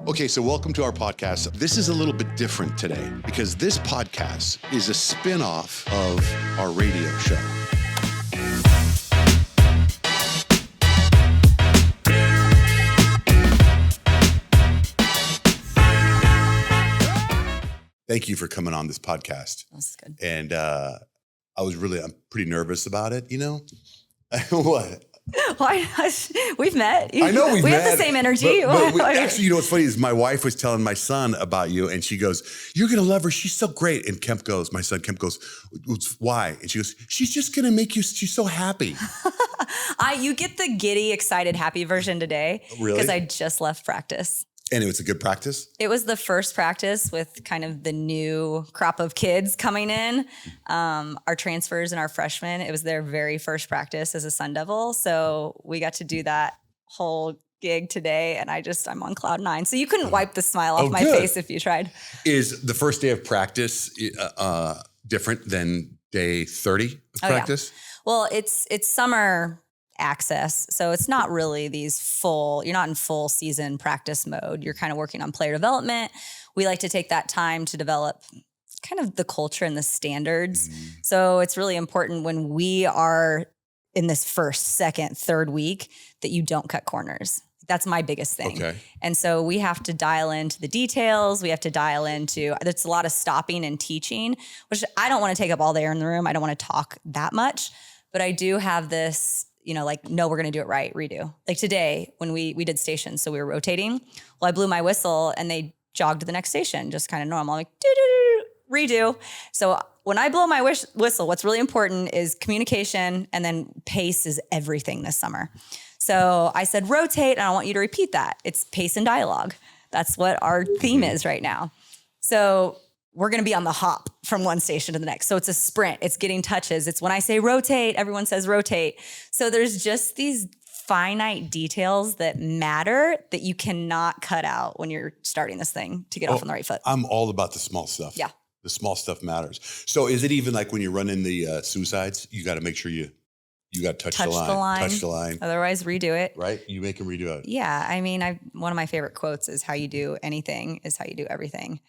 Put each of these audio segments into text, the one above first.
Okay, so welcome to our podcast. This is a little bit different today because this podcast is a spin-off of our radio show. Thank you for coming on this podcast. That's good. And I'm pretty nervous about it, you know? What? Why? We've met. I know we've met. We have the same energy. Actually, you know what's funny is my wife was telling my son about you, and she goes, "You're gonna love her. She's so great." And my son Kemp goes, "Why?" And she goes, "She's just gonna make you. She's so happy." You get the giddy, excited, happy version today. Really? Because I just left practice. And it was a good practice? It was the first practice with kind of the new crop of kids coming in, our transfers and our freshmen. It was their very first practice as a Sun Devil. So we got to do that whole gig today, and I'm on cloud nine. So you couldn't wipe the smile off my face if you tried. Is the first day of practice different than day 30 of practice? Yeah. Well, it's summer access. So it's not really you're not in full season practice mode. You're kind of working on player development. We like to take that time to develop kind of the culture and the standards. Mm-hmm. So it's really important when we are in this first, second, third week that you don't cut corners. That's my biggest thing. Okay. And so we have to dial into the details. We have to dial into, there's a lot of stopping and teaching, which I don't want to take up all the air in the room. I don't want to talk that much, but I do have this, no, we're going to do it right, redo. Like today when we did stations, so we were rotating. Well, I blew my whistle and they jogged to the next station, just kind of normal. I'm like, redo. So when I blow my whistle, what's really important is communication, and then pace is everything this summer. So I said, rotate, and I want you to repeat that. It's pace and dialogue. That's what our theme is right now. So we're going to be on the hop from one station to the next. So it's a sprint. It's getting touches. It's when I say rotate, everyone says rotate. So there's just these finite details that matter that you cannot cut out when you're starting this thing to get off on the right foot. I'm all about the small stuff. Yeah. The small stuff matters. So is it even like when you're running the suicides, you got to make sure you got to touch the line. Touch the line. Otherwise, redo it. Right? You make them redo it. Yeah. I mean, one of my favorite quotes is how you do anything is how you do everything.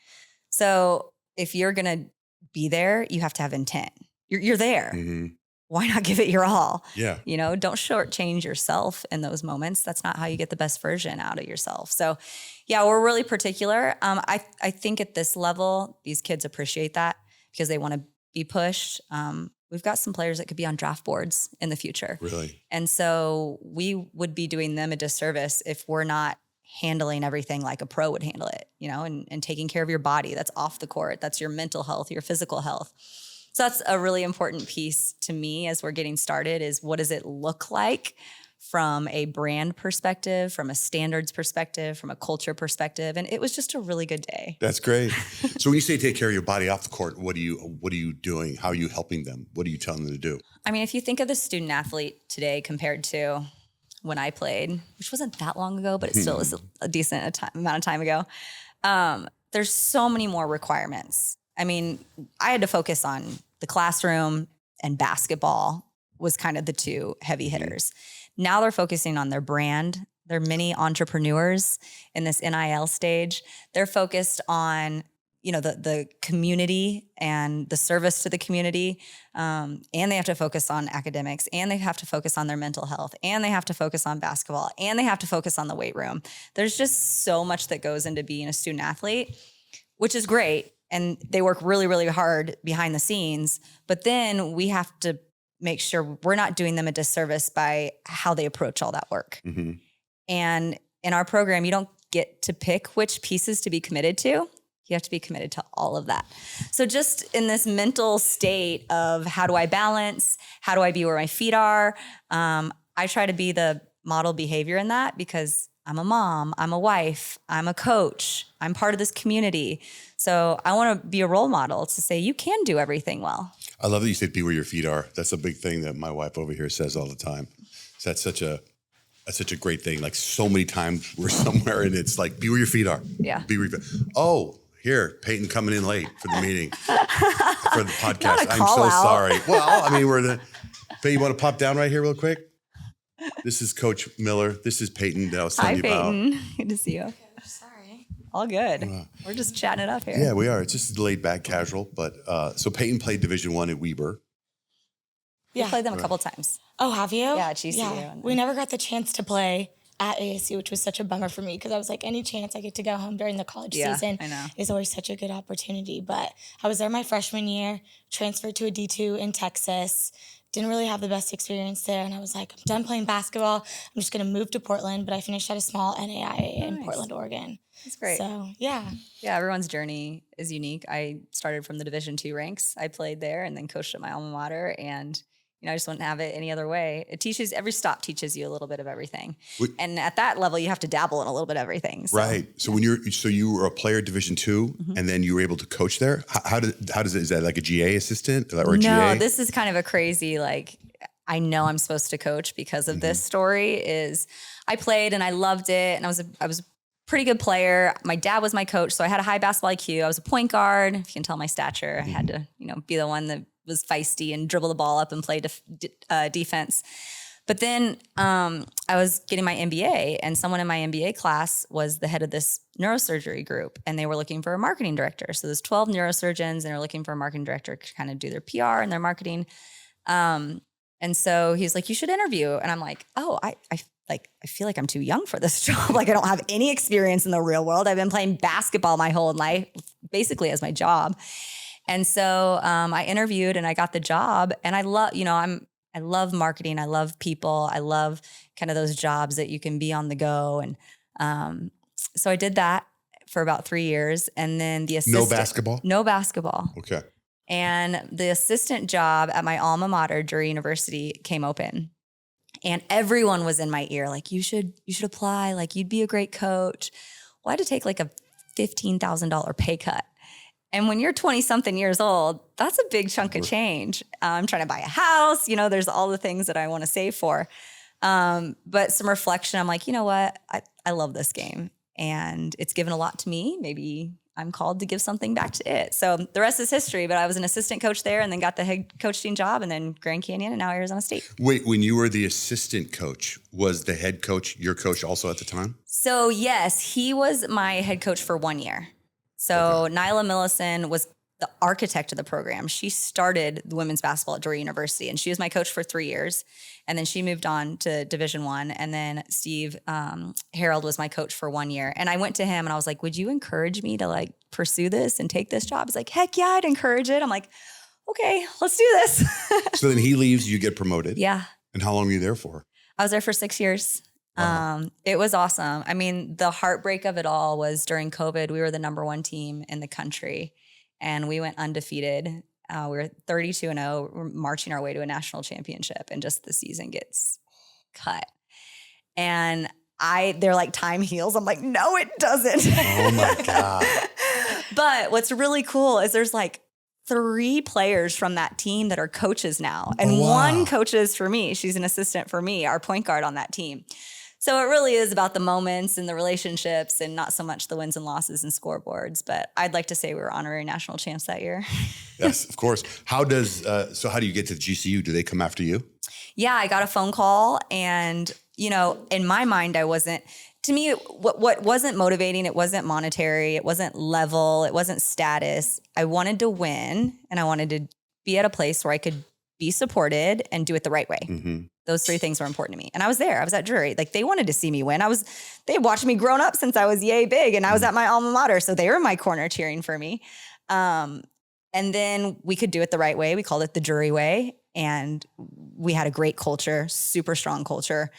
So if you're going to be there, you have to have intent. You're there. Mm-hmm. Why not give it your all? Yeah. Don't shortchange yourself in those moments. That's not how you get the best version out of yourself. So yeah, we're really particular. I think at this level, these kids appreciate that because they want to be pushed. We've got some players that could be on draft boards in the future. Really? And so we would be doing them a disservice if we're not handling everything like a pro would handle it, and taking care of your body. That's off the court. That's your mental health, your physical health. So that's a really important piece to me as we're getting started is what does it look like from a brand perspective, from a standards perspective, from a culture perspective. And it was just a really good day. That's great. So when you say take care of your body off the court, what are you doing? How are you helping them? What are you telling them to do? I mean, if you think of the student athlete today compared to when I played, which wasn't that long ago, but it still is a decent amount of time ago. There's so many more requirements. I mean, I had to focus on the classroom, and basketball was kind of the two heavy hitters. Now they're focusing on their brand. They're mini entrepreneurs in this NIL stage. They're focused on the community and the service to the community. And they have to focus on academics, and they have to focus on their mental health, and they have to focus on basketball, and they have to focus on the weight room. There's just so much that goes into being a student athlete, which is great. And they work really, really hard behind the scenes. But then we have to make sure we're not doing them a disservice by how they approach all that work. Mm-hmm. And in our program, you don't get to pick which pieces to be committed to. You have to be committed to all of that. So just in this mental state of how do I balance? How do I be where my feet are? I try to be the model behavior in that because I'm a mom, I'm a wife, I'm a coach, I'm part of this community. So I want to be a role model to say you can do everything well. I love that you said be where your feet are. That's a big thing that my wife over here says all the time. So that's such a great thing. Like so many times we're somewhere and it's like, be where your feet are. Yeah. Be where your feet. Oh, here, Peyton coming in late for the meeting, for the podcast. I'm so sorry. Well, I mean, Peyton, you want to pop down right here real quick? This is Coach Miller. This is Peyton that I was telling you about. Hi, Peyton. Good to see you. Okay, I'm sorry. All good. We're just chatting it up here. Yeah, we are. It's just laid back, casual. But so Peyton played Division I at Weber. We played them a couple times. Oh, have you? Yeah, at GCU. Yeah. We never got the chance to play at ASU, which was such a bummer for me because I was like, any chance I get to go home during the college season I know. is always such a good opportunity. But I was there my freshman year, transferred to a D2 in Texas. Didn't really have the best experience there. And I was like, I'm done playing basketball. I'm just going to move to Portland. But I finished at a small NAIA in Portland, Oregon. That's great. So, yeah. Yeah, everyone's journey is unique. I started from the Division II ranks. I played there and then coached at my alma mater. And I just wouldn't have it any other way. It teaches, every stop teaches you a little bit of everything. And at that level, you have to dabble in a little bit of everything. So. Right. So you were a player at Division II, and then you were able to coach there. How does it? Is that like a GA assistant or a GA? No, this is kind of a crazy, I know I'm supposed to coach because of this story. Is I played and I loved it, and I was a pretty good player. My dad was my coach, so I had a high basketball IQ. I was a point guard. If you can tell my stature, I had to be the one that was feisty and dribble the ball up and play defense. But then I was getting my MBA, and someone in my MBA class was the head of this neurosurgery group, and they were looking for a marketing director. So there's 12 neurosurgeons, and they're looking for a marketing director to kind of do their PR and their marketing. And so he's like, you should interview. And I'm like, oh, I feel like I'm too young for this job. I don't have any experience in the real world. I've been playing basketball my whole life, basically as my job. And so I interviewed and I got the job, and I love marketing. I love people. I love kind of those jobs that you can be on the go. And so I did that for about 3 years. And then the assistant. No basketball. Okay. And the assistant job at my alma mater, Drury University, came open. And everyone was in my ear, like, you should apply. Like, you'd be a great coach. Well, I had to take like a $15,000 pay cut. And when you're 20 something years old, that's a big chunk of change. I'm trying to buy a house. There's all the things that I want to save for. But some reflection, I'm like, you know what? I love this game, and it's given a lot to me. Maybe I'm called to give something back to it. So the rest is history, but I was an assistant coach there and then got the head coaching job, and then Grand Canyon, and now Arizona State. Wait, when you were the assistant coach, was the head coach your coach also at the time? So yes, he was my head coach for 1 year. So Nyla Millison was the architect of the program. She started the women's basketball at Drury University, and she was my coach for 3 years. And then she moved on to Division I. And then Steve Harold was my coach for 1 year. And I went to him and I was like, would you encourage me to pursue this and take this job? He's like, heck yeah, I'd encourage it. I'm like, okay, let's do this. So then he leaves, you get promoted. Yeah. And how long were you there for? I was there for 6 years. It was awesome. I mean, the heartbreak of it all was during COVID, we were the number 1 team in the country, and we went undefeated. We were 32-0. We're marching our way to a national championship, and just the season gets cut. And they're like, time heals. I'm like, no, it doesn't. Oh my God. But what's really cool is there's 3 players from that team that are coaches now. And one coaches for me. She's an assistant for me, our point guard on that team. So it really is about the moments and the relationships, and not so much the wins and losses and scoreboards. But I'd like to say we were honorary national champs that year. Yes, of course. How do you get to the GCU? Do they come after you? Yeah, I got a phone call, and in my mind, to me, what wasn't motivating, it wasn't monetary, it wasn't level, it wasn't status. I wanted to win, and I wanted to be at a place where I could be supported and do it the right way. Mm-hmm. Those 3 things were important to me. And I was there. I was at Drury. They wanted to see me win. They watched me grown up since I was yay big, and I was at my alma mater. So they were in my corner cheering for me. And then we could do it the right way. We called it the Drury way. And we had a great culture, super strong culture,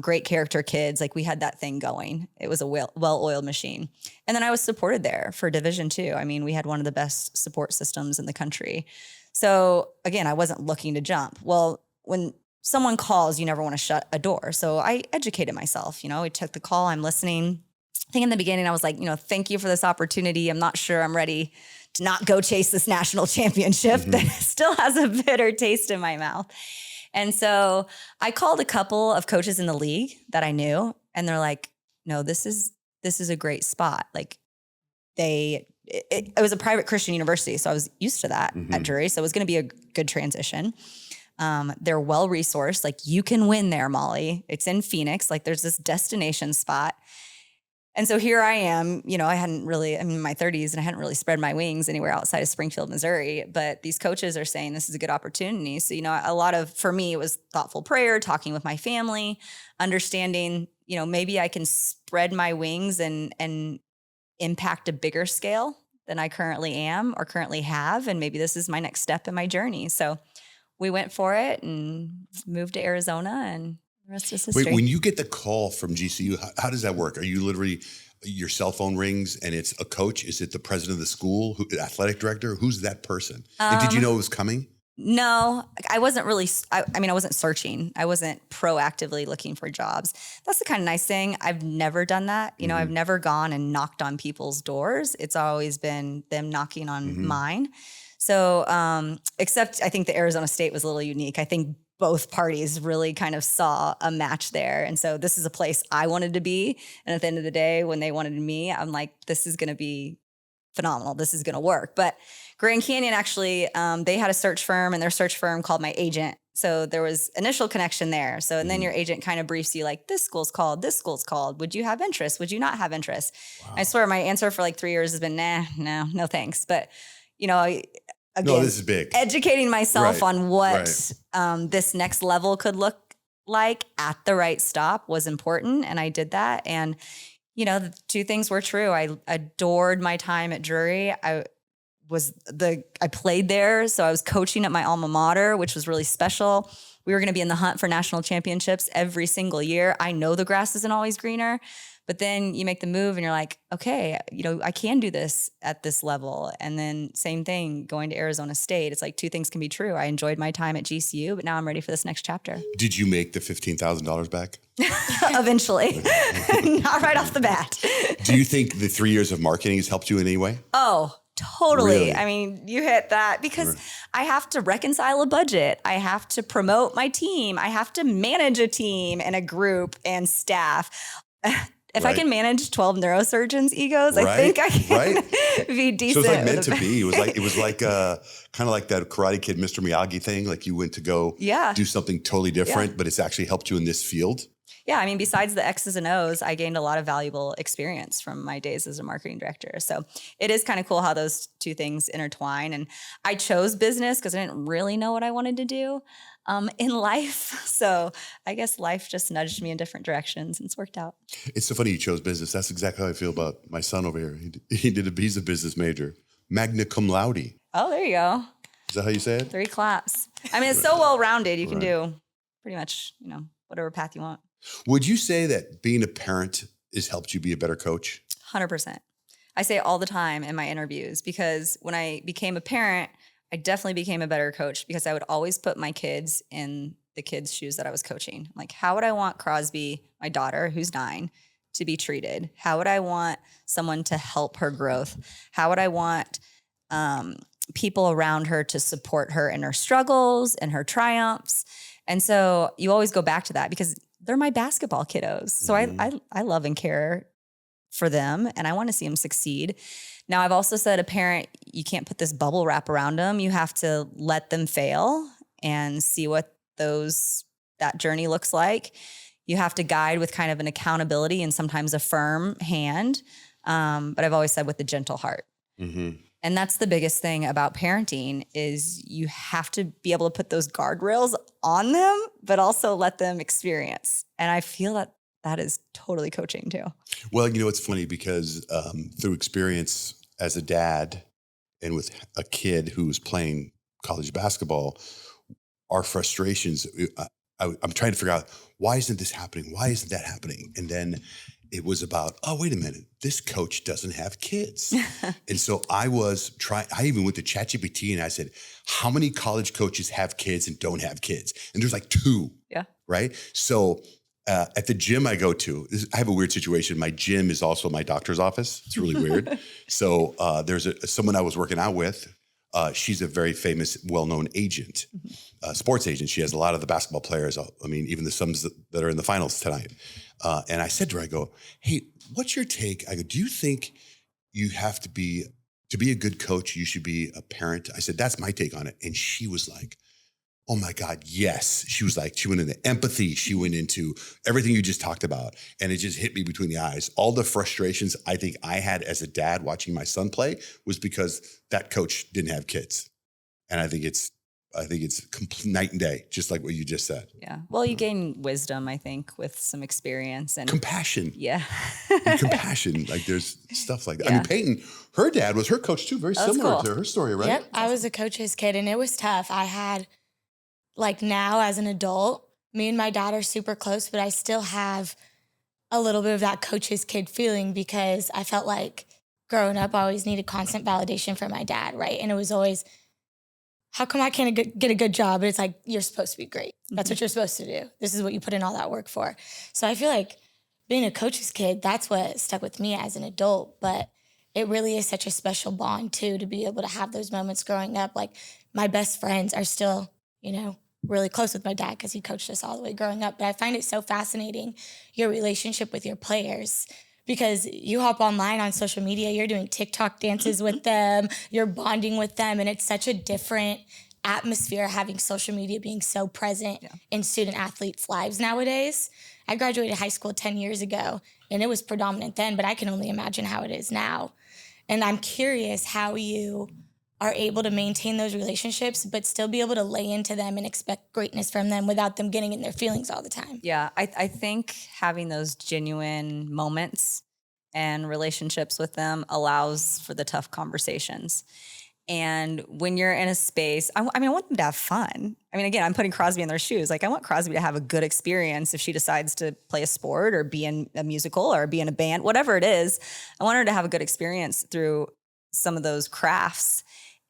great character kids. We had that thing going. It was a well-oiled machine. And then I was supported there for Division II. I mean, we had one of the best support systems in the country. So again, I wasn't looking to jump. Well, when someone calls, you never want to shut a door. So I educated myself. I took the call. I'm listening. I think in the beginning I was like, thank you for this opportunity. I'm not sure I'm ready to not go chase this national championship that still has a bitter taste in my mouth. And so I called a couple of coaches in the league that I knew, and they're like, no, this is a great spot. It was a private Christian university, so I was used to that at Drury. So it was going to be a good transition. They're well-resourced. You can win there, Molly. It's in Phoenix. There's this destination spot. And so here I am, I'm in my 30s and I hadn't really spread my wings anywhere outside of Springfield, Missouri. But these coaches are saying this is a good opportunity. So, for me, it was thoughtful prayer, talking with my family, understanding, maybe I can spread my wings and impact a bigger scale than I currently am or currently have. And maybe this is my next step in my journey. So we went for it and moved to Arizona, and the rest is history. Wait, when you get the call from GCU, how does that work? Are you literally, your cell phone rings and it's a coach? Is it the president of the school, athletic director? Who's that person? And did you know it was coming? No, I wasn't really, I wasn't searching. I wasn't proactively looking for jobs. That's the kind of nice thing. I've never done that. I've never gone and knocked on people's doors. It's always been them knocking on mine. So, except I think the Arizona State was a little unique. I think both parties really kind of saw a match there. And so this is a place I wanted to be. And at the end of the day, when they wanted me, I'm like, this is going to be phenomenal. This is going to work. But Grand Canyon actually, they had a search firm, and their search firm called my agent. So there was initial connection there. So, and then your agent kind of briefs you like, this school's called, would you have interest? Would you not have interest? Wow. I swear my answer for like 3 years has been, no thanks. But, again, this is big. Educating myself on what this next level could look like at the right stop was important. And I did that. And, the two things were true. I adored my time at Drury. I played there. So I was coaching at my alma mater, which was really special. We were going to be in the hunt for national championships every single year. I know the grass isn't always greener, but then you make the move and you're like, okay, I can do this at this level. And then same thing, going to Arizona State. It's like two things can be true. I enjoyed my time at GCU, but now I'm ready for this next chapter. Did you make the $15,000 back? Eventually. Not right off the bat. Do you think the 3 years of marketing has helped you in any way? Oh, totally. Really? I mean, you hit that because I have to reconcile a budget. I have to promote my team. I have to manage a team and a group and staff. If I can manage 12 neurosurgeons' egos, I think I can be decent. So it was like meant to be. It was like kind of like that Karate Kid, Mr. Miyagi thing. Like you went to go do something totally different, but it's actually helped you in this field. Yeah, I mean, besides the X's and O's, I gained a lot of valuable experience from my days as a marketing director. So it is kind of cool how those two things intertwine. And I chose business because I didn't really know what I wanted to do in life. So I guess life just nudged me in different directions, and it's worked out. It's so funny you chose business. That's exactly how I feel about my son over here. He's a business major, magna cum laude. Oh, there you go. Is that how you say it? 3 claps. I mean, it's so well-rounded. You can do pretty much, whatever path you want. Would you say that being a parent has helped you be a better coach? 100%. I say it all the time in my interviews, because when I became a parent, I definitely became a better coach because I would always put my kids in the kids' shoes that I was coaching. Like, how would I want Crosby, my daughter, who's 9, to be treated? How would I want someone to help her growth? How would I want people around her to support her in her struggles and her triumphs? And so you always go back to that because they're my basketball kiddos. So I love and care for them, and I want to see them succeed. Now, I've also said a parent, you can't put this bubble wrap around them. You have to let them fail and see what that journey looks like. You have to guide with kind of an accountability and sometimes a firm hand. But I've always said with a gentle heart. Mm-hmm. And that's the biggest thing about parenting is you have to be able to put those guardrails on them, but also let them experience. And I feel that is totally coaching too. Well, it's funny because through experience as a dad and with a kid who's playing college basketball, our frustrations, I'm trying to figure out, why isn't this happening? Why isn't that happening? And then it was about, oh, wait a minute, this coach doesn't have kids. And so I even went to ChatGPT and I said, how many college coaches have kids and don't have kids? And there's like 2. Yeah. Right. So at the gym I go to, I have a weird situation. My gym is also my doctor's office. It's really weird. So there's someone I was working out with. She's a very famous, well-known agent, sports agent. She has a lot of the basketball players. I mean, even the Suns that are in the finals tonight. And I said to her, I go, hey, what's your take? I go, do you think you have to be a good coach, you should be a parent? I said, that's my take on it. And she was like, Oh my God, yes. She was like, she went into empathy. She went into everything you just talked about. And it just hit me between the eyes. All the frustrations I think I had as a dad watching my son play was because that coach didn't have kids. And I think it's complete night and day, just like what you just said. Yeah. Well, you gain wisdom, I think, with some experience and Compassion. yeah. And compassion. Like there's stuff like that. I Yeah. mean, Peyton, her dad was her coach too, very Oh, that's similar cool. to her story, right? Yep, I was a coach's kid, and it was tough. I had, like now as an adult, me and my dad are super close, but I still have a little bit of that coach's kid feeling because I felt like growing up, I always needed constant validation from my dad, right? And it was always, how come I can't get a good job? But it's like, you're supposed to be great. That's what you're supposed to do. This is what you put in all that work for. So I feel like being a coach's kid, that's what stuck with me as an adult. But it really is such a special bond too, to be able to have those moments growing up. Like my best friends are still, really close with my dad because he coached us all the way growing up. But I find it so fascinating, your relationship with your players, because you hop online on social media, you're doing TikTok dances with them, you're bonding with them, and it's such a different atmosphere having social media being so present in student athletes' lives nowadays. I graduated high school 10 years ago, and it was predominant then, but I can only imagine how it is now. And I'm curious how you are able to maintain those relationships, but still be able to lay into them and expect greatness from them without them getting in their feelings all the time. Yeah, I think having those genuine moments and relationships with them allows for the tough conversations. And when you're in a space, I want them to have fun. I mean, again, I'm putting Crosby in their shoes. Like, I want Crosby to have a good experience if she decides to play a sport or be in a musical or be in a band, whatever it is. I want her to have a good experience through some of those crafts.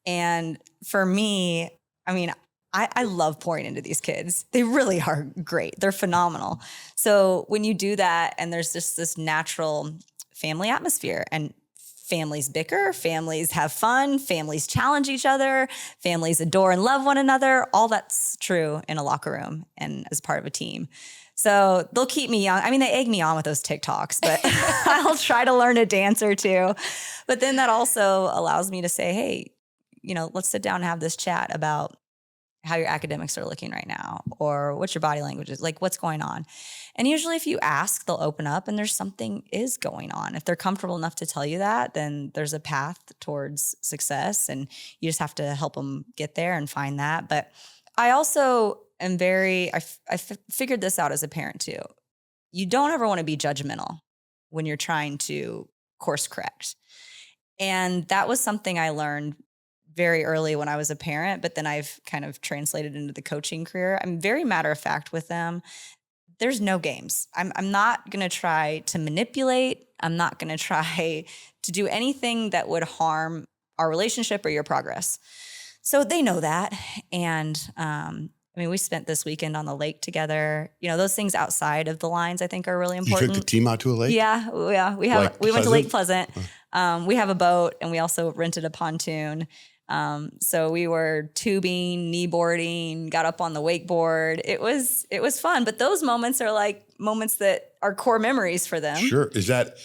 And for me, I mean, I love pouring into these kids. They really are great. They're phenomenal. So when you do that and there's just this natural family atmosphere and families bicker, families have fun, families challenge each other, families adore and love one another. All that's true in a locker room and as part of a team. So they'll keep me young. I mean, they egg me on with those TikToks, but I'll try to learn a dance or two. But then that also allows me to say, hey, let's sit down and have this chat about how your academics are looking right now, or what your body language is, like what's going on. And usually if you ask, they'll open up and there's something is going on. If they're comfortable enough to tell you that, then there's a path towards success and you just have to help them get there and find that. But I also am I figured this out as a parent too. You don't ever want to be judgmental when you're trying to course correct. And that was something I learned very early when I was a parent, but then I've kind of translated into the coaching career. I'm very matter of fact with them. There's no games. I'm not going to try to manipulate. I'm not going to try to do anything that would harm our relationship or your progress. So they know that. And we spent this weekend on the lake together. Those things outside of the lines I think are really important. You took the team out to a lake? Yeah. We went to Lake Pleasant. We have a boat and we also rented a pontoon. So we were tubing, knee boarding, got up on the wakeboard. It was fun, but those moments are like moments that are core memories for them. Sure. Is that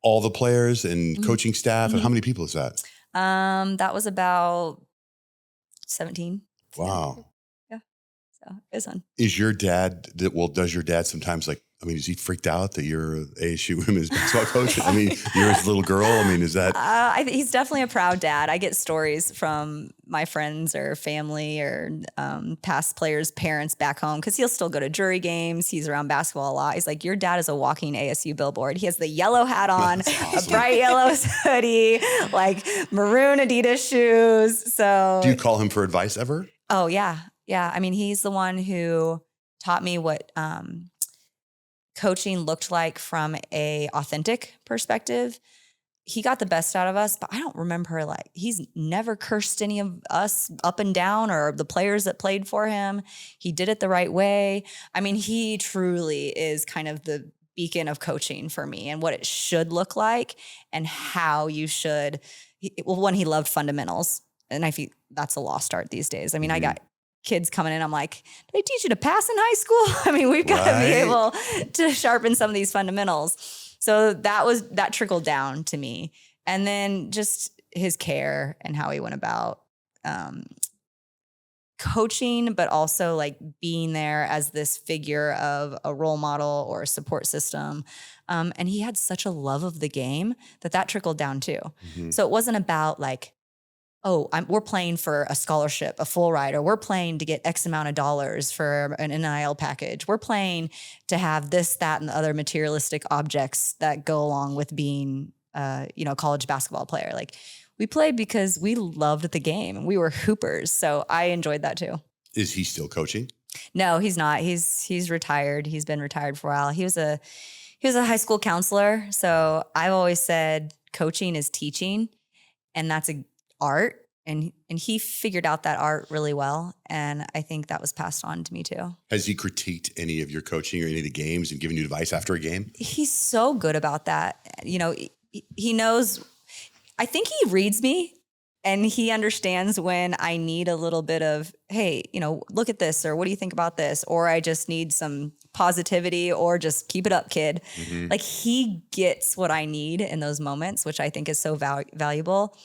all the players and coaching staff? And how many people is that? That was about 17. Wow. Yeah. So it was fun. Does your dad sometimes is he freaked out that you're ASU women's basketball coach? You're his little girl. Is that? He's definitely a proud dad. I get stories from my friends or family or past players' parents back home because he'll still go to jury games. He's around basketball a lot. He's like, your dad is a walking ASU billboard. He has the yellow hat on, a bright yellow hoodie, like maroon Adidas shoes. So, do you call him for advice ever? Oh yeah, yeah. He's the one who taught me what coaching looked like from a authentic perspective. He got the best out of us, but I don't remember he's never cursed any of us up and down or the players that played for him. He did it the right way. He truly is kind of the beacon of coaching for me and what it should look like and how you should. One, he loved fundamentals. And I feel that's a lost art these days. I got kids coming in, I'm like, did they teach you to pass in high school? We've got to be able to sharpen some of these fundamentals. So that trickled down to me. And then just his care and how he went about coaching, but also like being there as this figure of a role model or a support system. And he had such a love of the game that trickled down too. So it wasn't about like, oh, we're playing for a scholarship, a full ride, or we're playing to get X amount of dollars for an NIL package. We're playing to have this, that, and the other materialistic objects that go along with being, a college basketball player. Like we played because we loved the game and we were hoopers. So I enjoyed that too. Is he still coaching? No, he's not. He's retired. He's been retired for a while. He was a high school counselor. So I've always said coaching is teaching, and that's a art. And he figured out that art really well. And I think that was passed on to me too. Has he critiqued any of your coaching or any of the games and given you advice after a game? He's so good about that. He knows, I think he reads me and he understands when I need a little bit of, hey, look at this, or what do you think about this? Or I just need some positivity, or just keep it up, kid. Like he gets what I need in those moments, which I think is so valuable.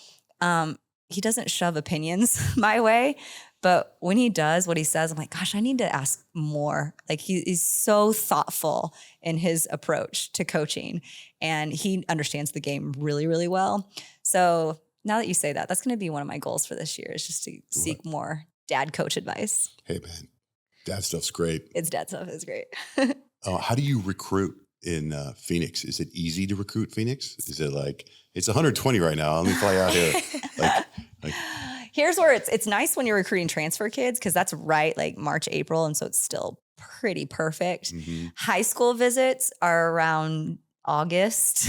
He doesn't shove opinions my way, but when he does what he says, I'm like, gosh, I need to ask more. Like he's so thoughtful in his approach to coaching, and he understands the game really, really well. So now that you say that, that's going to be one of my goals for this year, is just to seek more dad coach advice. Hey man, dad stuff's great. Dad stuff is great. How do you recruit in Phoenix? Is it easy to recruit Phoenix? Is it like, it's 120 right now, let me fly out here? Like, here's where it's nice when you're recruiting transfer kids, because that's right, like March, April. And so it's still pretty perfect. High school visits are around August,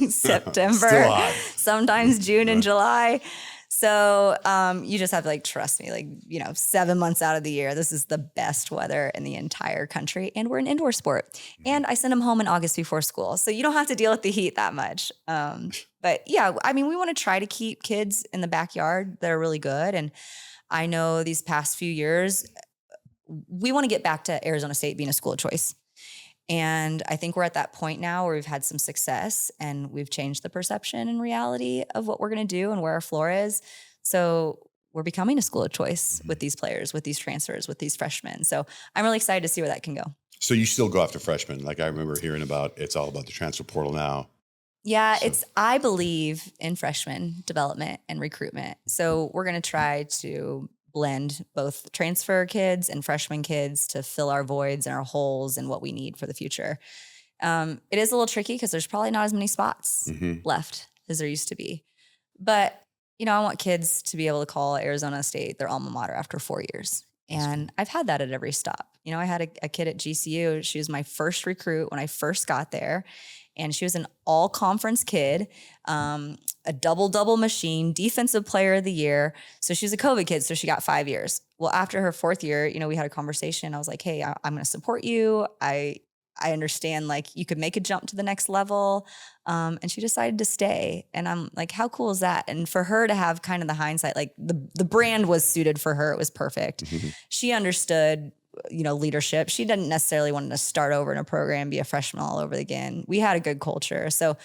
September, Still hot. Sometimes June and July. So you just have to trust me, 7 months out of the year, this is the best weather in the entire country. And we're an indoor sport. And I send them home in August before school. So you don't have to deal with the heat that much. But yeah, we want to try to keep kids in the backyard that are really good. And I know these past few years, we want to get back to Arizona State being a school of choice. And I think we're at that point now where we've had some success and we've changed the perception and reality of what we're going to do and where our floor is. So we're becoming a school of choice with these players, with these transfers, with these freshmen. So I'm really excited to see where that can go. So you still go after freshmen? Like I remember hearing about, it's all about the transfer portal now. Yeah, I believe in freshman development and recruitment. So we're going to try to blend both transfer kids and freshman kids to fill our voids and our holes and what we need for the future. It is a little tricky because there's probably not as many spots left as there used to be. But, I want kids to be able to call Arizona State their alma mater after 4 years. And I've had that at every stop. I had a kid at GCU. She was my first recruit when I first got there. And she was an all-conference kid, a double-double machine, defensive player of the year. So she was a COVID kid, so she got 5 years. Well, after her 4th year, we had a conversation. I was like, hey, I'm going to support you. I understand, you could make a jump to the next level. And she decided to stay. And I'm like, how cool is that? And for her to have kind of the hindsight, the brand was suited for her. It was perfect. She understood leadership. She didn't necessarily want to start over in a program, be a freshman all over again. We had a good culture. So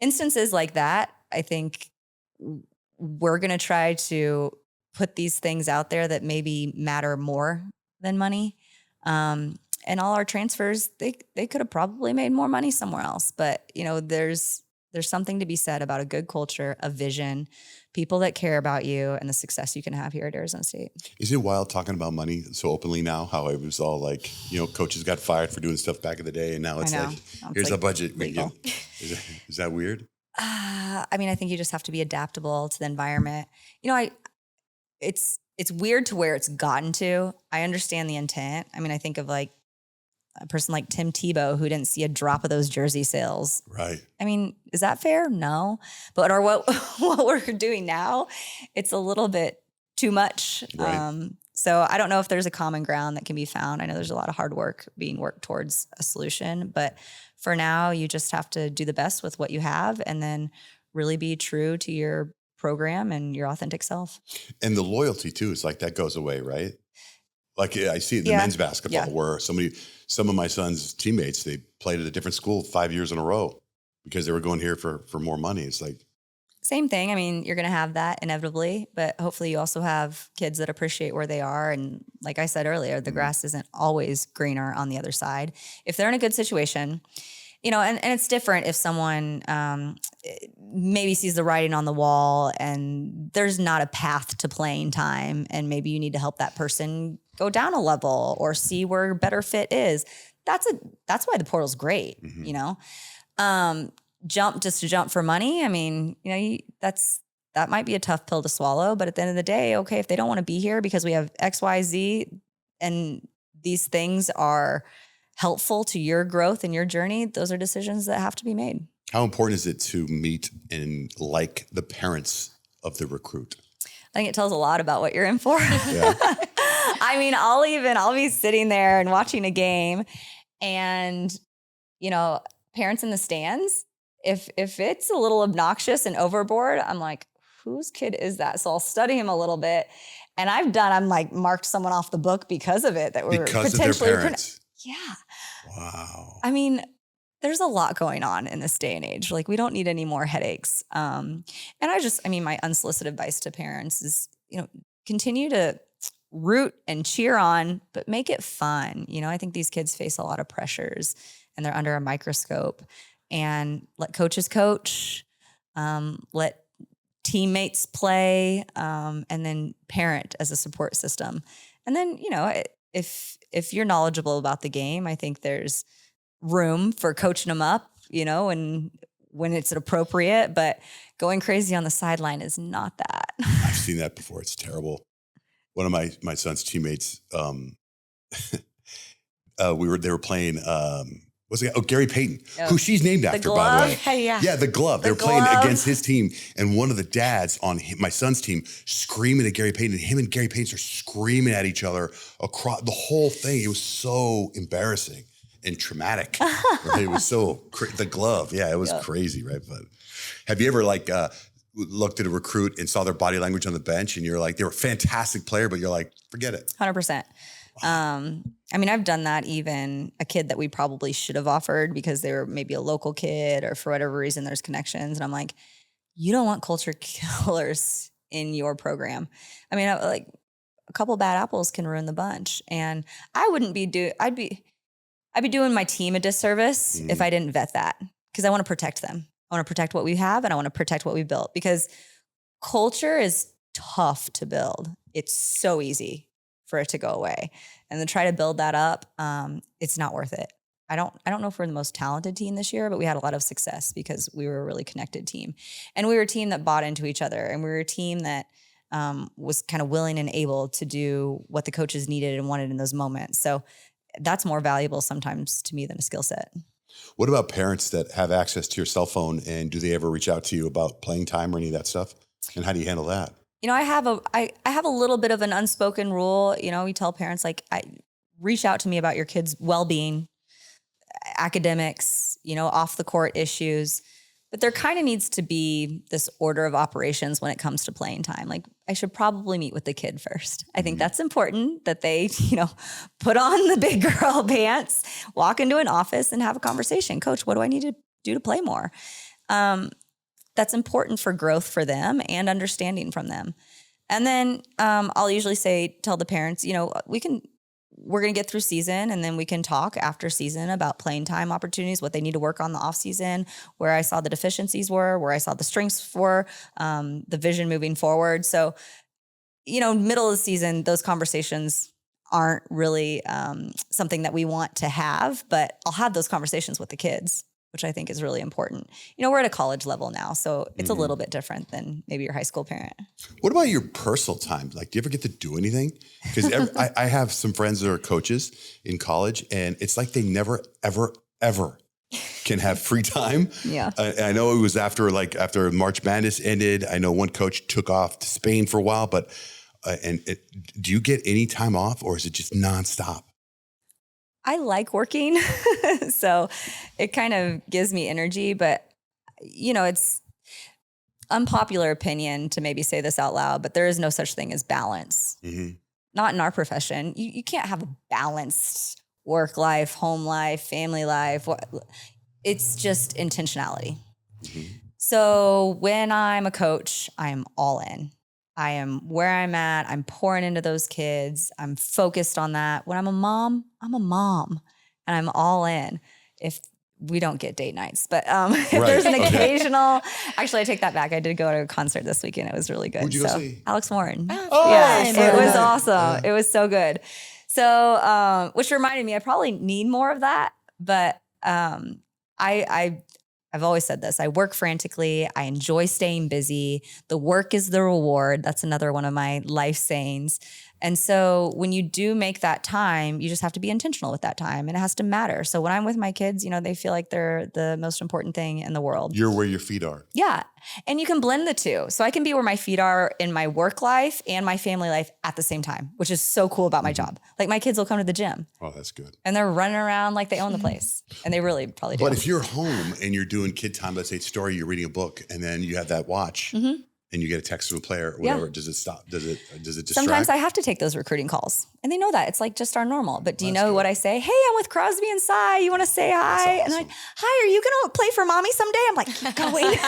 instances like that, I think we're going to try to put these things out there that maybe matter more than money. And all our transfers, they could have probably made more money somewhere else. But, there's something to be said about a good culture, a vision, people that care about you, and the success you can have here at Arizona State. Is it wild talking about money so openly now? How it was all coaches got fired for doing stuff back in the day, and now it's here's a budget. Is that weird? I think you just have to be adaptable to the environment. It's weird to where it's gotten to. I understand the intent. I think of a person like Tim Tebow who didn't see a drop of those jersey sales. Right. Is that fair? No. But what we're doing now, it's a little bit too much. Right. So I don't know if there's a common ground that can be found. I know there's a lot of hard work being worked towards a solution, but for now, you just have to do the best with what you have and then really be true to your program and your authentic self. And the loyalty too is that goes away, right? I see it in the men's basketball where some of my son's teammates, they played at a different school 5 years in a row because they were going here for more money. It's Same thing. I mean, you're going to have that inevitably, but hopefully you also have kids that appreciate where they are. And like I said earlier, the grass isn't always greener on the other side. If they're in a good situation, and it's different if someone maybe sees the writing on the wall and there's not a path to playing time, and maybe you need to help that person go down a level or see where better fit is. That's why the portal's great, jump just to jump for money. I mean, that might be a tough pill to swallow, but at the end of the day, okay, if they don't want to be here because we have X, Y, Z, and these things are helpful to your growth and your journey, those are decisions that have to be made. How important is it to meet and like the parents of the recruit? I think it tells a lot about what you're in for. Yeah. I mean, I'll be sitting there and watching a game, and, parents in the stands, if it's a little obnoxious and overboard, I'm like, whose kid is that? So I'll study him a little bit. And I'm like marked someone off the book because of it, that we're Because potentially of their parents. Yeah. Wow. I mean, there's a lot going on in this day and age. Like, we don't need any more headaches. And my unsolicited advice to parents is, continue to root and cheer on, but make it fun. I think these kids face a lot of pressures and they're under a microscope, and let coaches coach, let teammates play, and then parent as a support system. And then, if you're knowledgeable about the game, I think there's room for coaching them up, and when it's appropriate, but going crazy on the sideline is not that. I've seen that before. It's terrible. One of my son's teammates, they were playing, what's the guy? Oh, Gary Payton, who she's named after, by the way. Hey, yeah. Yeah, the glove. They were playing against his team, and one of the dads on my son's team screaming at Gary Payton, and him and Gary Payton are screaming at each other across the whole thing. It was so embarrassing and traumatic. Right? It was so the glove. Yeah, it was crazy, right? But have you ever looked at a recruit and saw their body language on the bench, and you're like, they were a fantastic player, but you're like, forget it. 100%. I've done that. Even a kid that we probably should have offered because they were maybe a local kid, or for whatever reason there's connections. And I'm like, you don't want culture killers in your program. I mean, a couple bad apples can ruin the bunch. And I'd be doing my team a disservice if I didn't vet that, because I want to protect them. I want to protect what we have, and I want to protect what we built, because culture is tough to build. It's so easy for it to go away, and then try to build that up. It's not worth it. I don't know if we're the most talented team this year, but we had a lot of success because we were a really connected team, and we were a team that bought into each other, and we were a team that was kind of willing and able to do what the coaches needed and wanted in those moments. So that's more valuable sometimes to me than a skill set. What about parents that have access to your cell phone, and do they ever reach out to you about playing time or any of that stuff? And how do you handle that? I have a little bit of an unspoken rule. We tell parents, reach out to me about your kids' well-being, academics, off the court issues. But there kind of needs to be this order of operations when it comes to playing time. Like, I should probably meet with the kid first. I think that's important, that they, put on the big girl pants, walk into an office and have a conversation. Coach, what do I need to do to play more? That's important for growth for them and understanding from them. And then I'll usually tell the parents, we're going to get through season, and then we can talk after season about playing time opportunities, what they need to work on the off season, where I saw the deficiencies were, where I saw the strengths were, the vision moving forward. So, middle of the season, those conversations aren't really something that we want to have, but I'll have those conversations with the kids, which I think is really important. We're at a college level now, so it's a little bit different than maybe your high school parent. What about your personal time? Do you ever get to do anything? Because I have some friends that are coaches in college, and it's like they never, ever, ever can have free time. Yeah. I know it was after March Madness ended. I know one coach took off to Spain for a while, but do you get any time off, or is it just nonstop? I like working, so it kind of gives me energy, but it's unpopular opinion to maybe say this out loud, but there is no such thing as balance. Mm-hmm. Not in our profession. You can't have a balanced work life, home life, family life. It's just intentionality. Mm-hmm. So when I'm a coach, I'm all in. I am where I'm at. I'm pouring into those kids. I'm focused on that. When I'm a mom, and I'm all in. If we don't get date nights, but if there's an occasional, actually I take that back. I did go to a concert this weekend. It was really good. Who'd you go see? Alex Warren. Oh, Yeah, fun. it was awesome. It was so good. So, which reminded me, I probably need more of that, but I've always said this. I work frantically. I enjoy staying busy. The work is the reward. That's another one of my life sayings. And so when you do make that time, you just have to be intentional with that time, and it has to matter. So when I'm with my kids, they feel like they're the most important thing in the world. You're where your feet are. Yeah. And you can blend the two. So I can be where my feet are in my work life and my family life at the same time, which is so cool about my job. Like my kids will come to the gym. Oh, that's good. And they're running around like they own the place. And they really probably do. But if you're home and you're doing kid time, let's say story, you're reading a book, and then you have that watch and you get a text from a player or whatever, does it stop? Does it distract? Sometimes I have to take those recruiting calls, and they know that. It's like just our normal. But do you know what I say? Hey, I'm with Crosby and Cy. You want to say hi? Awesome. And they're like, hi, are you going to play for mommy someday? I'm like, keep going. Are you going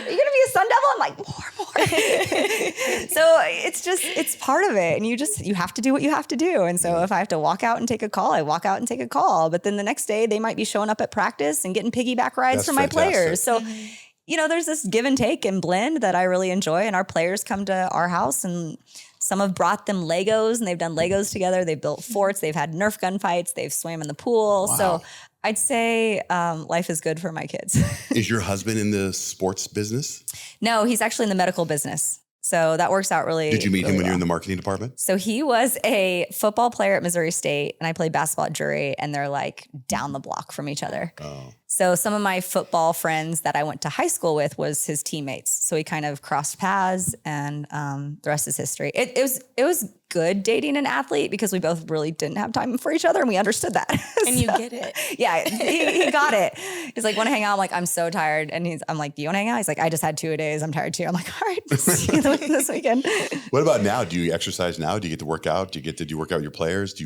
to be a Sun Devil? I'm like, more. So it's part of it. And you have to do what you have to do. And so if I have to walk out and take a call, I walk out and take a call. But then the next day they might be showing up at practice and getting piggyback rides from my players. So there's this give and take and blend that I really enjoy. And our players come to our house, and some have brought them Legos, and they've done Legos together. They've built forts. They've had Nerf gun fights. They've swam in the pool. Wow. So I'd say life is good for my kids. Is your husband in the sports business? No, he's actually in the medical business. So that works out really. Did you meet him when well. you're in the marketing department? So he was a football player at Missouri State, and I played basketball at Drury, and they're like down the block from each other. Oh. So some of my football friends that I went to high school with was his teammates. So we kind of crossed paths, and the rest is history. It was good dating an athlete because we both really didn't have time for each other, and we understood that. And you get it. Yeah, he got it. He's like, want to hang out? I'm like, I'm so tired. And I'm like, do you want to hang out? He's like, I just had 2 days. I'm tired too. I'm like, all right, see you this weekend. What about now? Do you exercise now? Do you get to work out? Do you work out with your players?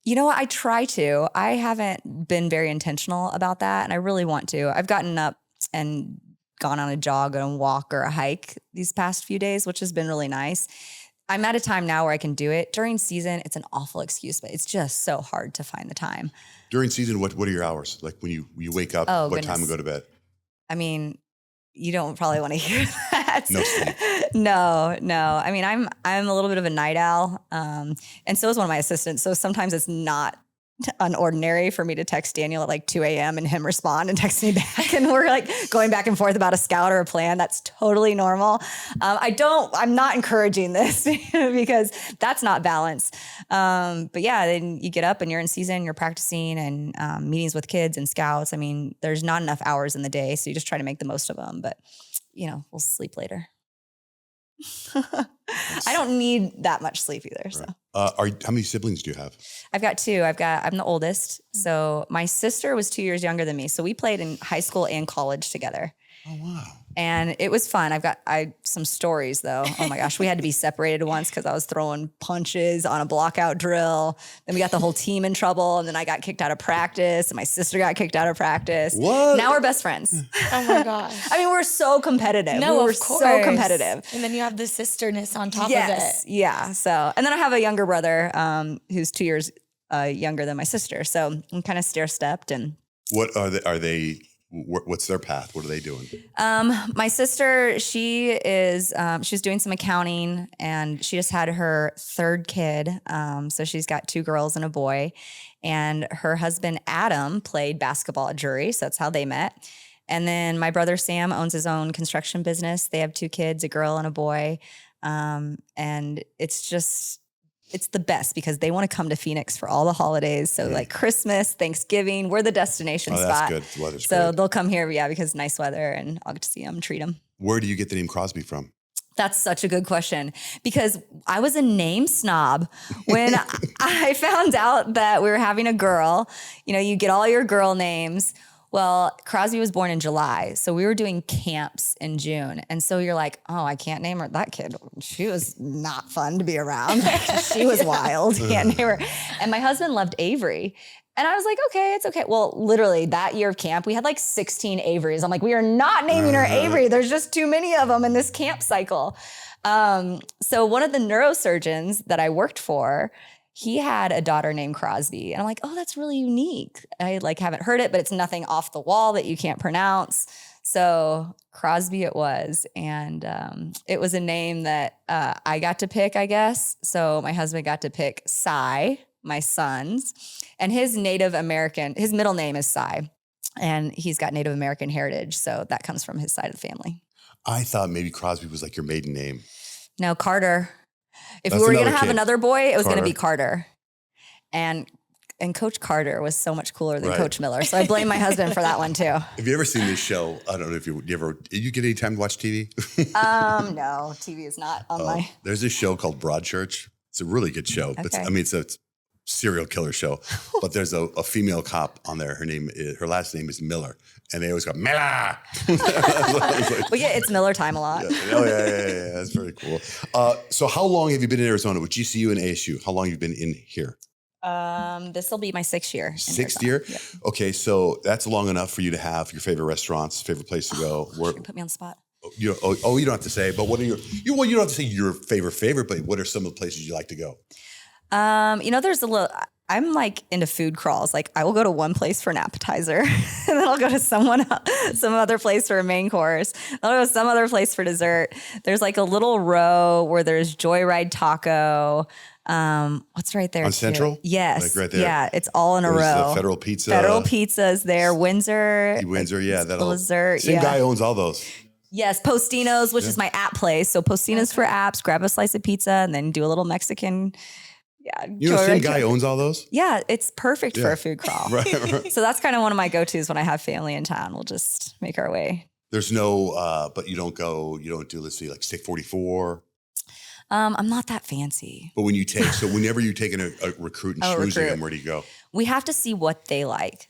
You know what? I try to. I haven't been very intentional about that, and I really want to. I've gotten up and gone on a jog or a walk or a hike these past few days, which has been really nice. I'm at a time now where I can do it. During season, it's an awful excuse, but it's just so hard to find the time. During season, what are your hours? Like when you wake up, what time and go to bed? I mean, you don't probably want to hear that. No sleep. No. I mean, I'm a little bit of a night owl, and so is one of my assistants. So sometimes it's not unordinary for me to text Daniel at like 2 a.m. and him respond and text me back, and we're like going back and forth about a scout or a plan. That's totally normal. I'm not encouraging this because that's not balance. But yeah, then you get up and you're in season, you're practicing and meetings with kids and scouts. I mean, there's not enough hours in the day, so you just try to make the most of them. But we'll sleep later. I don't need that much sleep either. Right. So, how many siblings do you have? I've got 2. I'm the oldest. So my sister was 2 years younger than me. So we played in high school and college together. Oh, wow. And it was fun. I've got some stories though. Oh my gosh. We had to be separated once because I was throwing punches on a blockout drill. Then we got the whole team in trouble. And then I got kicked out of practice and my sister got kicked out of practice. What? Now we're best friends. Oh my gosh. I mean, we're so competitive. No, we're of course. so competitive. And then you have the sisterness on top of it. Yeah. So, and then I have a younger brother who's 2 years younger than my sister. So I'm kind of stair-stepped. And what are they? What's their path? What are they doing? My sister, she's doing some accounting, and she just had her 3rd kid. So she's got 2 girls and a boy, and her husband, Adam, played basketball at Drury. So that's how they met. And then my brother, Sam, owns his own construction business. They have 2 kids, a girl and a boy. And it's the best because they want to come to Phoenix for all the holidays. So like Christmas, Thanksgiving, we're the destination spot. That's good. The weather's so good. they'll come here, because nice weather, and I'll get to see them, treat them. Where do you get the name Crosby from? That's such a good question because I was a name snob when I found out that we were having a girl. You get all your girl names. Well, Crosby was born in July, so we were doing camps in June. And so you're like, oh, I can't name her. That kid, she was not fun to be around. She was wild. Can't name her. And my husband loved Avery. And I was like, okay, it's okay. Well, literally that year of camp, we had like 16 Averys. I'm like, we are not naming her Avery. There's just too many of them in this camp cycle. So one of the neurosurgeons that I worked for, he had a daughter named Crosby. And I'm like, oh, that's really unique. I like haven't heard it, but it's nothing off the wall that you can't pronounce. So Crosby it was. And it was a name that I got to pick, I guess. So my husband got to pick Cy, my son's, and his middle name is Cy, and he's got Native American heritage. So that comes from his side of the family. I thought maybe Crosby was like your maiden name. No, Carter. If That's we were going to another have kid. another boy, it was going to Carter. be Carter. And Coach Carter was so much cooler than Right. Coach Miller. So I blame my husband for that one too. Have you ever seen this show? I don't know if you did you get any time to watch TV? No, TV is not on my. There's this show called Broadchurch. It's a really good show. Okay. It's a serial killer show, but there's a female cop on there. Her last name is Miller, and they always go Miller. We get It's Miller time a lot. Yeah. That's very cool. So how long have you been in Arizona with GCU and ASU? How long have you been in here? This will be my 6th year. in Sixth Arizona. year? Yep. Okay, so that's long enough for you to have your favorite restaurants, favorite place to go. You put me on the spot. You don't have to say, but what are you don't have to say your favorite, but what are some of the places you like to go? There's I'm like into food crawls. Like I will go to one place for an appetizer and then I'll go to some other place for a main course. I'll go to some other place for dessert. There's like a little row where there's Joyride Taco. What's right there? On too? Central? Yes. Like right there? Yeah. It's all in a There's row. Federal Pizza. Federal Pizza is there. Windsor. Yeah. That'll dessert. Same Yeah. guy owns all those. Yes, Postino's, which is my app place. So Postino's for apps. Grab a slice of pizza and then do a little Mexican. Yeah, You know, the same Joyride guy owns all those? Yeah, it's perfect for Yeah. a food crawl. Right. So that's kind of one of my go-tos when I have family in town. We'll just make our way. There's no, but you don't do, let's see, like Steak 44. I'm not that fancy. But whenever you're taking a recruit and schmoozing them, where do you go? We have to see what they like.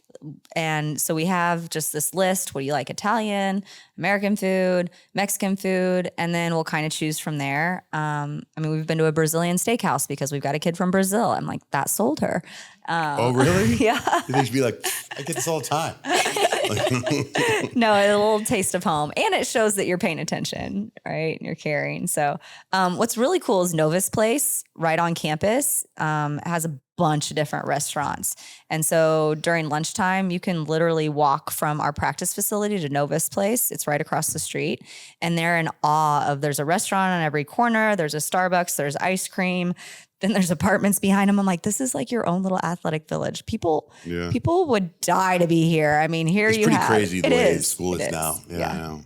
And so we have just this list. What do you like? Italian, American food, Mexican food, and then we'll kind of choose from there. We've been to a Brazilian steakhouse because we've got a kid from Brazil. I'm like, that sold her. Oh, really? Yeah. You think she'd be like, I get this all the time. No, a little taste of home. And it shows that you're paying attention, right? And you're caring. So what's really cool is Nova's Place right on campus has a bunch of different restaurants. And so during lunchtime, you can literally walk from our practice facility to Nova's Place. It's right across the street. And they're in awe of there's a restaurant on every corner. There's a Starbucks. There's ice cream. Then there's apartments behind them. I'm like, this is like your own little athletic village. People would die to be here. I mean, It's you pretty have crazy the it way is. school It is now. Yeah. Yeah. I know.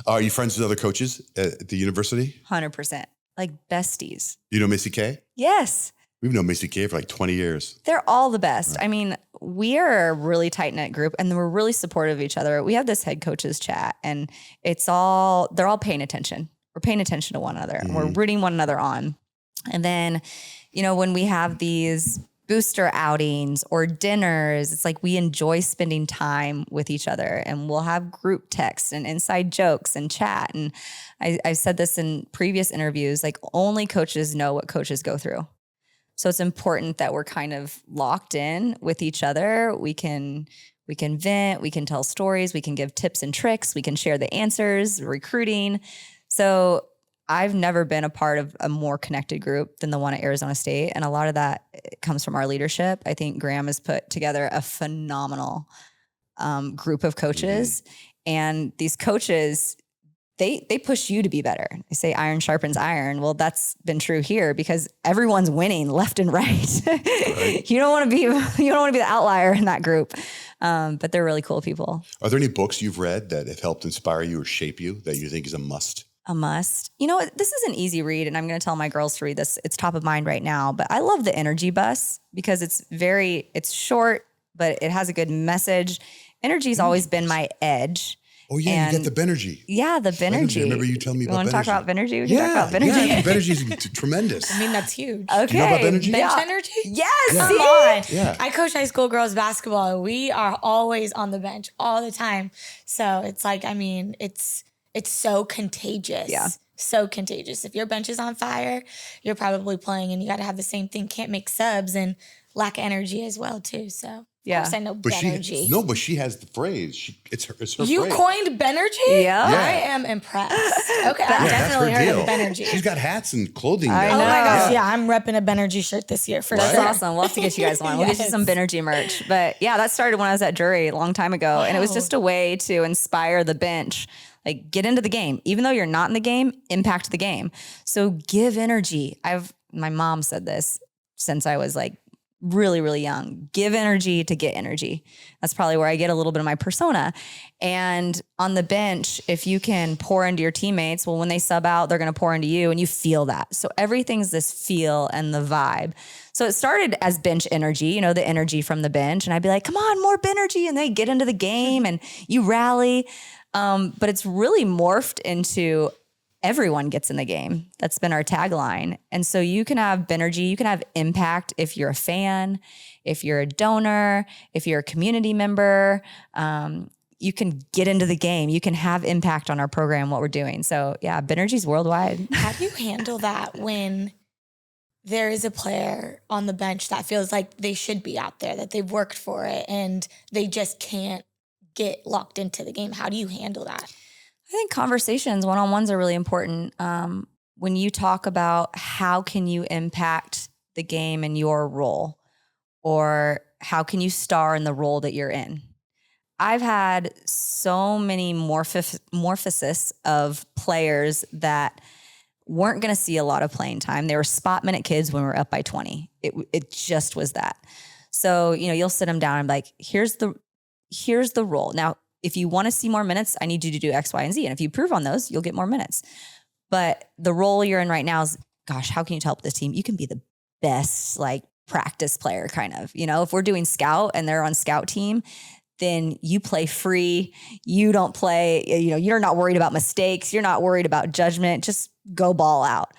Are you friends with other coaches at the university? 100%. Like besties. You know Missy K? Yes. We've known Missy K for like 20 years. They're all the best. I mean, we are a really tight-knit group and we're really supportive of each other. We have this head coaches chat and they're all paying attention. We're paying attention to one another and we're rooting one another on. And then, when we have these booster outings or dinners, it's like we enjoy spending time with each other and we'll have group texts and inside jokes and chat. And I said this in previous interviews, like only coaches know what coaches go through. So it's important that we're kind of locked in with each other. We can vent, we can tell stories, we can give tips and tricks, we can share the answers, recruiting. So I've never been a part of a more connected group than the one at Arizona State. And a lot of that comes from our leadership. I think Graham has put together a phenomenal group of coaches. And these coaches, they push you to be better. They say iron sharpens iron. Well, that's been true here because everyone's winning left and right. You don't want to be the outlier in that group. But they're really cool people. Are there any books you've read that have helped inspire you or shape you that you think is a must? A must. This is an easy read, and I'm going to tell my girls to read this. It's top of mind right now, but I love The Energy Bus because it's short, but it has a good message. Energy's always been my edge. Oh, yeah, you get the Benergy. Yeah, the Benergy. I remember you telling me about Benergy. You want to talk about Benergy? We can talk about Benergy. Yeah, Benergy's tremendous. I mean, that's huge. Okay. Do you know about Benergy? Bench energy? Yes. Yeah. Come on. Yeah. I coach high school girls basketball. We are always on the bench all the time. So it's like, it's so contagious. Yeah. So contagious. If your bench is on fire, you're probably playing and you got to have the same thing. Can't make subs and lack of energy as well too. So Yeah. Of course I know But Benergy. but she has the phrase. It's her You phrase. coined Benergy? Yeah. I am impressed. Okay, I've that's definitely her heard deal. of Benergy. She's got hats and clothing. I there. Oh know. my gosh, yeah, I'm repping a Benergy shirt this year for That's sure. awesome. We'll have to get you guys one. We'll get you some Yes. Benergy merch. But yeah, that started when I was at Jury a long time ago. And it was Wow. just a way to inspire the bench. Like, get into the game. Even though you're not in the game, impact the game. So give energy. My mom said this since I was like really, really young. Give energy to get energy. That's probably where I get a little bit of my persona. And on the bench, if you can pour into your teammates, well, when they sub out, they're going to pour into you and you feel that. So everything's this feel and the vibe. So it started as bench energy, the energy from the bench. And I'd be like, come on, more Benergy. And they get into the game and you rally. But it's really morphed into everyone gets in the game. That's been our tagline. And so you can have Benergy, you can have impact if you're a fan, if you're a donor, if you're a community member, you can get into the game. You can have impact on our program, what we're doing. So yeah, Benergy's worldwide. How do you handle that when there is a player on the bench that feels like they should be out there, that they've worked for it and they just can't get locked into the game? How do you handle that? I think conversations, one-on-ones are really important. When you talk about how can you impact the game in your role, or how can you star in the role that you're in? I've had so many morphosis of players that weren't going to see a lot of playing time. They were spot minute kids when we were up by 20. It just was that. So, you'll sit them down and be like, here's the role. Now, if you want to see more minutes, I need you to do X, Y, and Z. And if you improve on those, you'll get more minutes. But the role you're in right now is, gosh, how can you help this team? You can be the best practice player kind of. If we're doing scout and they're on scout team, then you play free. You don't play, you're not worried about mistakes. You're not worried about judgment. Just go ball out.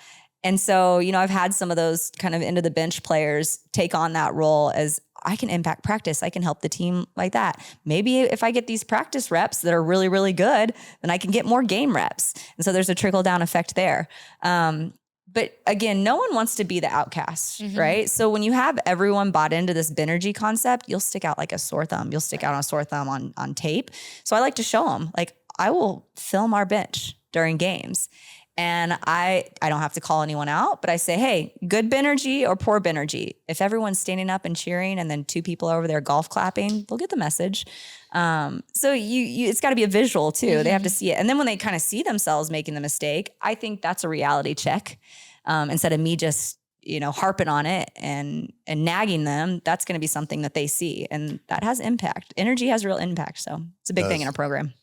And so, I've had some of those kind of into the bench players take on that role as, I can impact practice. I can help the team like that. Maybe if I get these practice reps that are really, really good, then I can get more game reps. And so there's a trickle down effect there. But again, no one wants to be the outcast, right? So when you have everyone bought into this Benergy concept, you'll stick out like a sore thumb. You'll stick out on a sore thumb on tape. So I like to show them, I will film our bench during games. And I don't have to call anyone out, but I say, hey, good Benergy or poor Benergy. If everyone's standing up and cheering and then two people are over there golf clapping, they'll get the message. So it's got to be a visual too. They have to see it. And then when they kind of see themselves making the mistake, I think that's a reality check. Instead of me just, harping on it and nagging them, that's going to be something that they see. And that has impact. Energy has real impact. So it's a big thing in our program.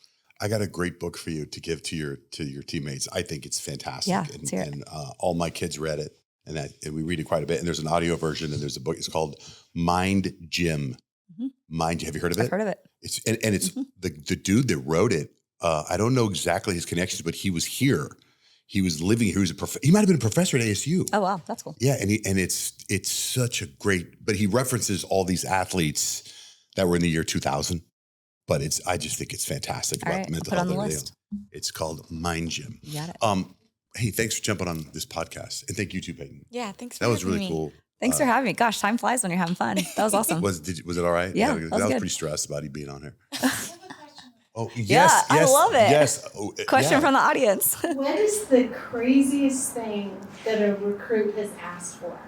I got a great book for you to give to your teammates. I think it's fantastic. Yeah, let's hear it. And all my kids read it, and we read it quite a bit. And there's an audio version, and there's a book. It's called Mind Gym. Have you heard of it? I've heard of it. It's the dude that wrote it. I don't know exactly his connections, but he was here. He was living here. He might have been a professor at ASU. Oh wow, that's cool. Yeah, and it's such a great. But he references all these athletes that were in the year 2000. But I just think it's fantastic about the mental health. List. It's called Mind Gym. You got it. Hey, thanks for jumping on this podcast, and thank you too, Peyton. Yeah, thanks for That was having really me. cool. Thanks for having me. Gosh, time flies when you're having fun. That was awesome. Was it all right? Yeah, I that was was good. pretty stressed about you being on here. Oh Yeah, I love it. Yes. Question from the audience. What is the craziest thing that a recruit has asked for?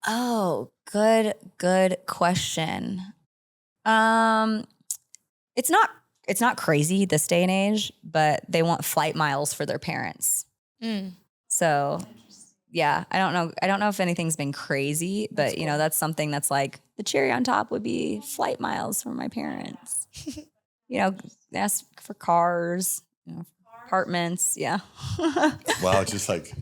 Oh, good question. It's not crazy this day and age, but they want flight miles for their parents. So yeah, I don't know if anything's been crazy, but that's cool. That's something that's like the cherry on top would be flight miles for my parents. Ask for cars, apartments. Yeah. Wow. It's just like,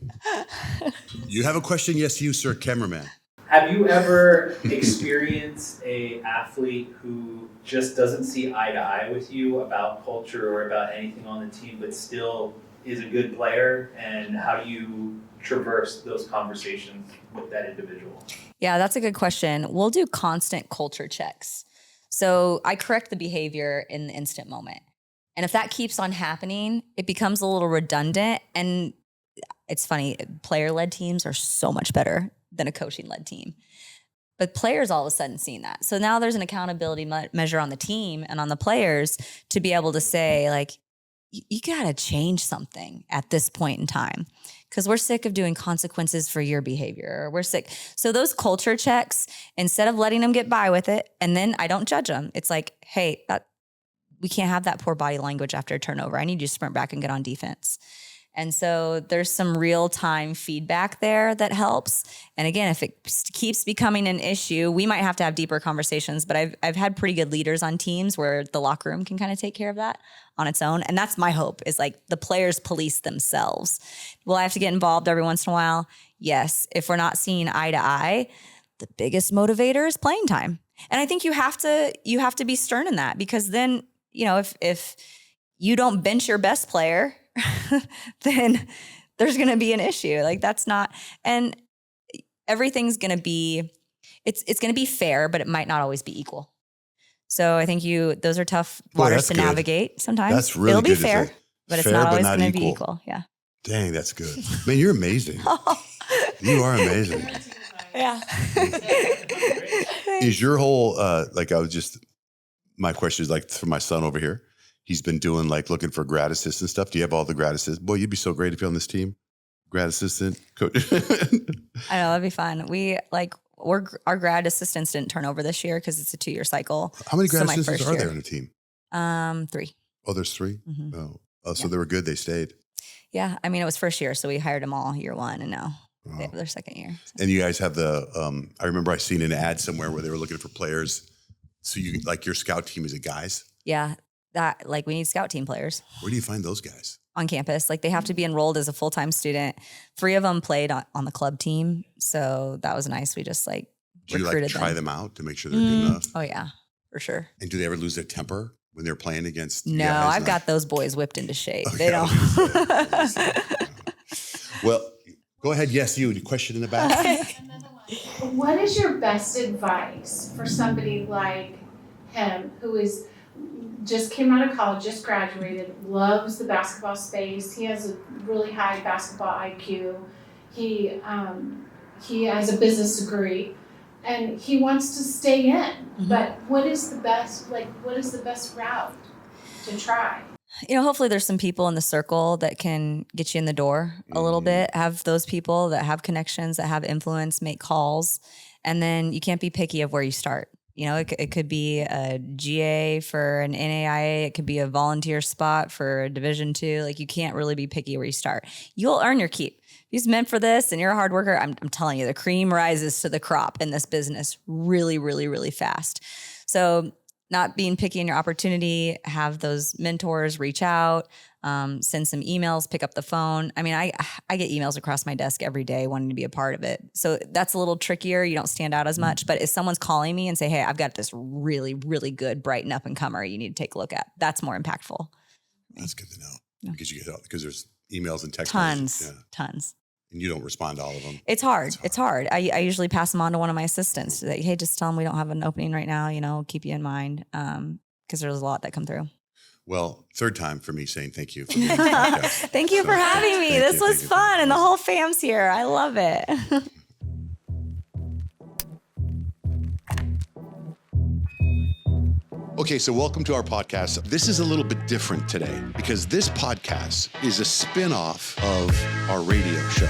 you have a question? Yes, you, sir, cameraman. Have you ever experienced a athlete who just doesn't see eye to eye with you about culture or about anything on the team, but still is a good player, and how do you traverse those conversations with that individual? Yeah, that's a good question. We'll do constant culture checks. So I correct the behavior in the instant moment. And if that keeps on happening, it becomes a little redundant. And it's funny, player-led teams are so much better than a coaching-led team. But players all of a sudden seeing that. So now there's an accountability measure on the team and on the players to be able to say, like, you got to change something at this point in time because we're sick of doing consequences for your behavior. We're sick. So those culture checks, instead of letting them get by with it, and then I don't judge them. It's like, hey, we can't have that poor body language after a turnover. I need you to sprint back and get on defense. And so there's some real-time feedback there that helps. And again, if it keeps becoming an issue, we might have to have deeper conversations, but I've had pretty good leaders on teams where the locker room can kind of take care of that on its own. And that's my hope, is like the players police themselves. Will I have to get involved every once in a while? Yes. If we're not seeing eye to eye, the biggest motivator is playing time. And I think you have to be stern in that, because then, if you don't bench your best player, then there's going to be an issue. Like that's not, and everything's going to be, it's going to be fair, but it might not always be equal. So I think those are tough waters to navigate sometimes. That's really It'll be good to fair, say. but it's Fair, not but always not going to be equal. equal. Yeah. Dang, that's good. Man, you're amazing. You are amazing. Yeah. Is your whole, my question is like for my son over here. He's been doing looking for grad assistant stuff. Do you have all the grad assistants? Boy, you'd be so great if you're on this team. Grad assistant coach. I know, that'd be fun. Our grad assistants didn't turn over this year because it's a 2-year cycle. How many grad my assistants first are year. there on a team? 3. Oh, there's 3? Mhm. Oh, so they were good. They stayed. Yeah. I mean, it was first year, so we hired them all year 1, and now they have their second year. So. And you guys have I remember I seen an ad somewhere where they were looking for players. So your scout team, is it guys? Yeah. We need scout team players Where do you find those guys? on campus. They have to be enrolled as a full-time student. 3 of them played on the club team. So that was nice. We just Do you recruited try them out to make sure they're good enough? Oh yeah, for sure. And do they ever lose their temper when they're playing against? No, guys? I've got those boys whipped into shape. Okay, They I don't. was gonna say. Well, go ahead. Yes, you. The question in the back. What is your best advice for somebody like him who just came out of college, just graduated, loves the basketball space? He has a really high basketball IQ. He has a business degree, and he wants to stay in. Mhm. But what is the best route to try? Hopefully there's some people in the circle that can get you in the door a little bit. Have those people that have connections, that have influence, make calls. And then you can't be picky of where you start. It could be a GA for an NAIA. It could be a volunteer spot for a Division II. You can't really be picky where you start. You'll earn your keep. If you're meant for this and you're a hard worker, I'm telling you, the cream rises to the crop in this business really, really, really fast. So not being picky in your opportunity, have those mentors reach out, send some emails, pick up the phone. I mean, I get emails across my desk every day wanting to be a part of it. So that's a little trickier. You don't stand out as much. But if someone's calling me and say, hey, I've got this really, really good, bright and up and comer you need to take a look at, that's more impactful. That's good to know. Yeah. Because there's emails and text Tons. messages. Yeah. Tons. And you don't respond to all of them. It's hard. It's hard. I usually pass them on to one of my assistants. Like, hey, just tell them we don't have an opening right now. Keep you in mind, because there's a lot that come through. Well, 3rd time for me saying thank you. For being on the podcast. Thank you for having me. This was fun, and the whole fam's here. I love it. Okay, so welcome to our podcast. This is a little bit different today because this podcast is a spin-off of our radio show.